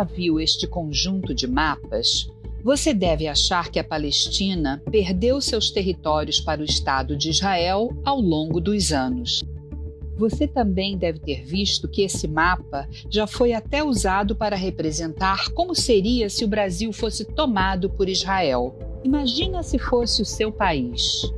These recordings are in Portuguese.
já viu este conjunto de mapas, você deve achar que a Palestina perdeu seus territórios para o Estado de Israel ao longo dos anos. Você também deve ter visto que esse mapa já foi até usado para representar como seria se o Brasil fosse tomado por Israel. Imagina se fosse o seu país.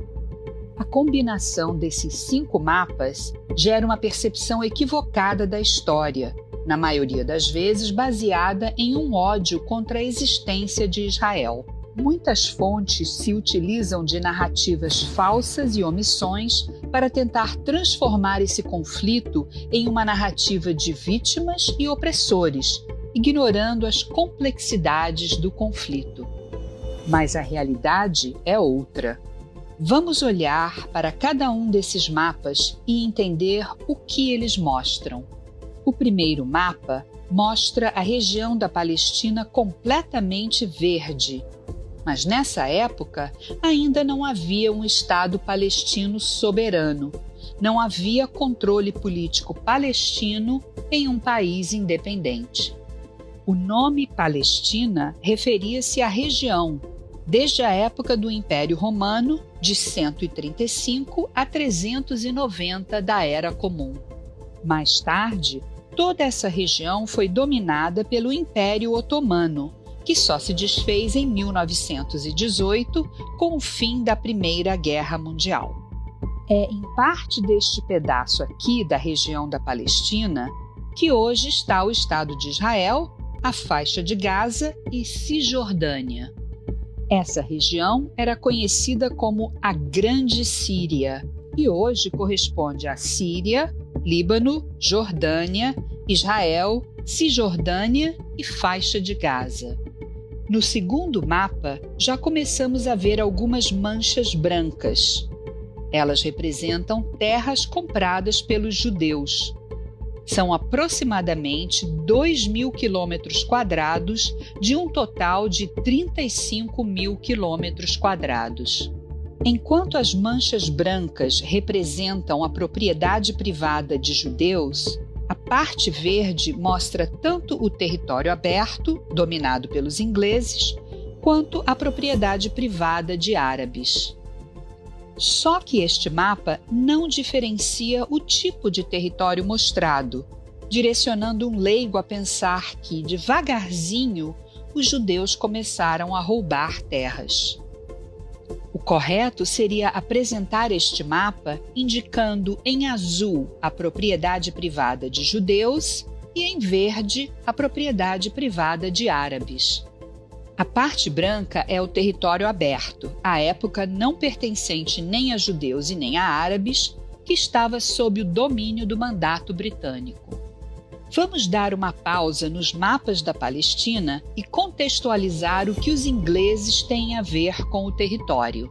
A combinação desses 5 mapas gera uma percepção equivocada da história, na maioria das vezes baseada em um ódio contra a existência de Israel. Muitas fontes se utilizam de narrativas falsas e omissões para tentar transformar esse conflito em uma narrativa de vítimas e opressores, ignorando as complexidades do conflito. Mas a realidade é outra. Vamos olhar para cada um desses mapas e entender o que eles mostram. O primeiro mapa mostra a região da Palestina completamente verde. Mas nessa época ainda não havia um Estado palestino soberano. Não havia controle político palestino em um país independente. O nome Palestina referia-se à região, desde a época do Império Romano, de 135 a 390 da Era Comum. Mais tarde, toda essa região foi dominada pelo Império Otomano, que só se desfez em 1918 com o fim da Primeira Guerra Mundial. É em parte deste pedaço aqui da região da Palestina que hoje está o Estado de Israel, a faixa de Gaza e Cisjordânia. Essa região era conhecida como a Grande Síria e hoje corresponde à Síria, Líbano, Jordânia, Israel, Cisjordânia e faixa de Gaza. No segundo mapa, já começamos a ver algumas manchas brancas. Elas representam terras compradas pelos judeus. São aproximadamente 2.000 quilômetros quadrados de um total de 35.000 quilômetros quadrados. Enquanto as manchas brancas representam a propriedade privada de judeus, a parte verde mostra tanto o território aberto, dominado pelos ingleses, quanto a propriedade privada de árabes. Só que este mapa não diferencia o tipo de território mostrado, direcionando um leigo a pensar que, devagarzinho, os judeus começaram a roubar terras. O correto seria apresentar este mapa indicando em azul a propriedade privada de judeus e em verde a propriedade privada de árabes. A parte branca é o território aberto, à época não pertencente nem a judeus e nem a árabes, que estava sob o domínio do mandato britânico. Vamos dar uma pausa nos mapas da Palestina e contextualizar o que os ingleses têm a ver com o território.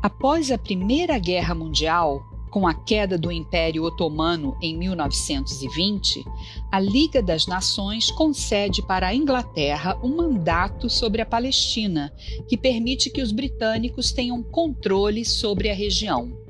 Após a Primeira Guerra Mundial, com a queda do Império Otomano em 1920, a Liga das Nações concede para a Inglaterra um mandato sobre a Palestina, que permite que os britânicos tenham controle sobre a região.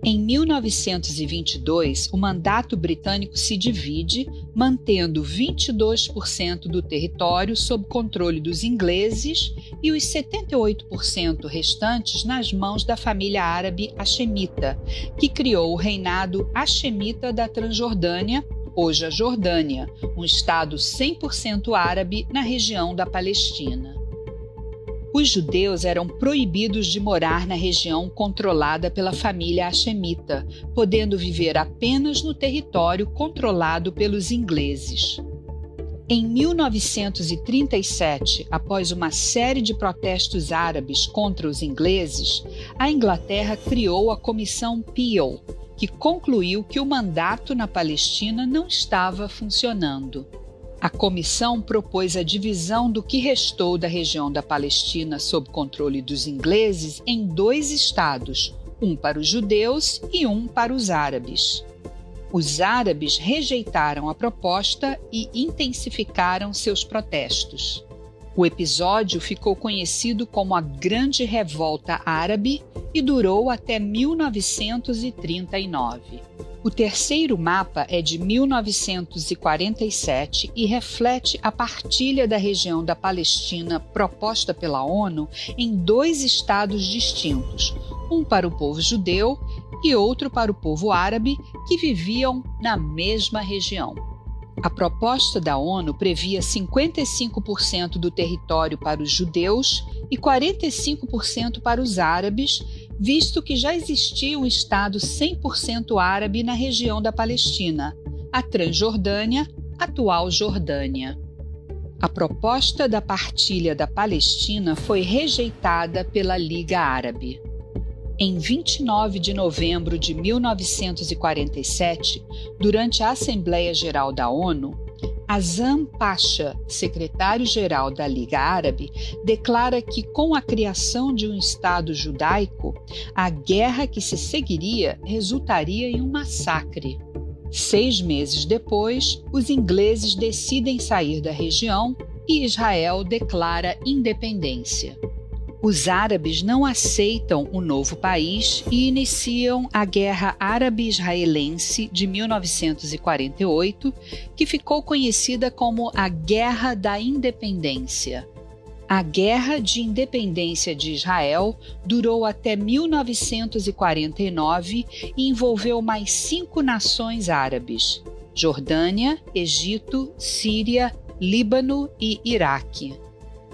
Em 1922, o mandato britânico se divide, mantendo 22% do território sob controle dos ingleses e os 78% restantes nas mãos da família árabe hashemita, que criou o reinado hashemita da Transjordânia, hoje a Jordânia, um estado 100% árabe na região da Palestina. Os judeus eram proibidos de morar na região controlada pela família hashemita, podendo viver apenas no território controlado pelos ingleses. Em 1937, após uma série de protestos árabes contra os ingleses, a Inglaterra criou a Comissão Peel, que concluiu que o mandato na Palestina não estava funcionando. A comissão propôs a divisão do que restou da região da Palestina sob controle dos ingleses em 2 estados, um para os judeus e um para os árabes. Os árabes rejeitaram a proposta e intensificaram seus protestos. O episódio ficou conhecido como a Grande Revolta Árabe e durou até 1939. O terceiro mapa é de 1947 e reflete a partilha da região da Palestina proposta pela ONU em 2 estados distintos, um para o povo judeu e outro para o povo árabe, que viviam na mesma região. A proposta da ONU previa 55% do território para os judeus e 45% para os árabes, visto que já existia um Estado 100% árabe na região da Palestina, a Transjordânia, atual Jordânia. A proposta da partilha da Palestina foi rejeitada pela Liga Árabe. Em 29 de novembro de 1947, durante a Assembleia Geral da ONU, Azam Pasha, secretário-geral da Liga Árabe, declara que, com a criação de um Estado judaico, a guerra que se seguiria resultaria em um massacre. 6 meses depois, os ingleses decidem sair da região e Israel declara independência. Os árabes não aceitam o novo país e iniciam a Guerra Árabe-Israelense de 1948, que ficou conhecida como a Guerra da Independência. A Guerra de Independência de Israel durou até 1949 e envolveu mais 5 nações árabes: Jordânia, Egito, Síria, Líbano e Iraque.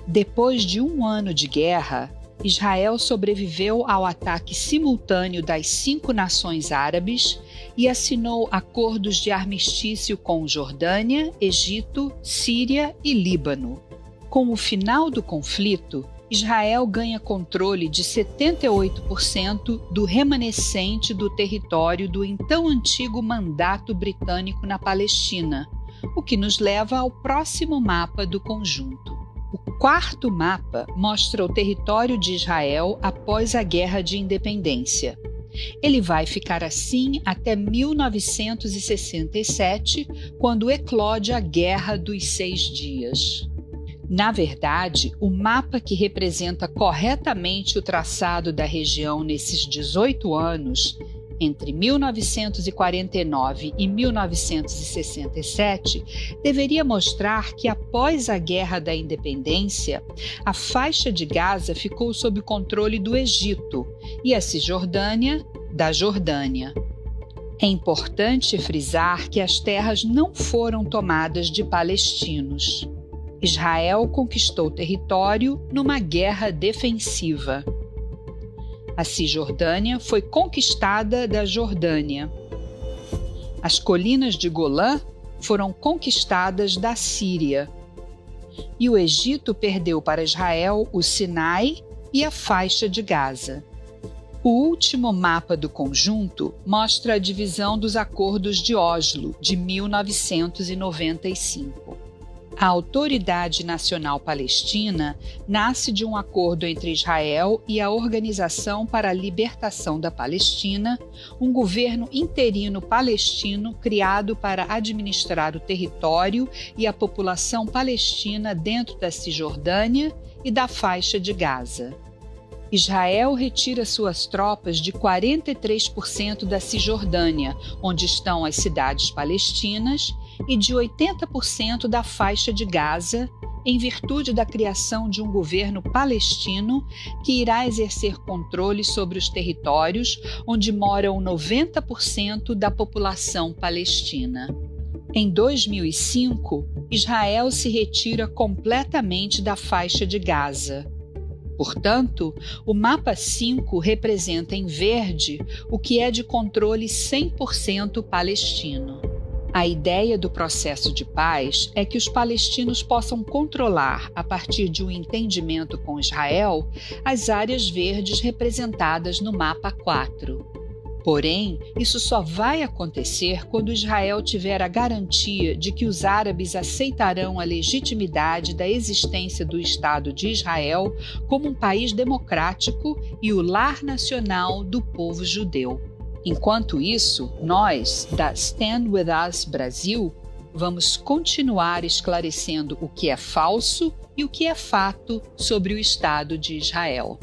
Depois de 1 ano de guerra, Israel sobreviveu ao ataque simultâneo das 5 nações árabes e assinou acordos de armistício com Jordânia, Egito, Síria e Líbano. Com o final do conflito, Israel ganha controle de 78% do remanescente do território do então antigo mandato britânico na Palestina, o que nos leva ao próximo mapa do conjunto. O 4º mapa mostra o território de Israel após a Guerra de Independência. Ele vai ficar assim até 1967, quando eclode a Guerra dos 6 Dias. Na verdade, o mapa que representa corretamente o traçado da região nesses 18 anos, entre 1949 e 1967, deveria mostrar que após a Guerra da Independência, a faixa de Gaza ficou sob controle do Egito e a Cisjordânia da Jordânia. É importante frisar que as terras não foram tomadas de palestinos. Israel conquistou o território numa guerra defensiva. A Cisjordânia foi conquistada da Jordânia. As colinas de Golã foram conquistadas da Síria. E o Egito perdeu para Israel o Sinai e a faixa de Gaza. O último mapa do conjunto mostra a divisão dos Acordos de Oslo, de 1995. A Autoridade Nacional Palestina nasce de um acordo entre Israel e a Organização para a Libertação da Palestina, um governo interino palestino criado para administrar o território e a população palestina dentro da Cisjordânia e da faixa de Gaza. Israel retira suas tropas de 43% da Cisjordânia, onde estão as cidades palestinas, e de 80% da faixa de Gaza, em virtude da criação de um governo palestino que irá exercer controle sobre os territórios onde moram 90% da população palestina. Em 2005, Israel se retira completamente da faixa de Gaza. Portanto, o mapa 5 representa em verde o que é de controle 100% palestino. A ideia do processo de paz é que os palestinos possam controlar, a partir de um entendimento com Israel, as áreas verdes representadas no mapa 4. Porém, isso só vai acontecer quando Israel tiver a garantia de que os árabes aceitarão a legitimidade da existência do Estado de Israel como um país democrático e o lar nacional do povo judeu. Enquanto isso, nós, da Stand With Us Brasil, vamos continuar esclarecendo o que é falso e o que é fato sobre o Estado de Israel.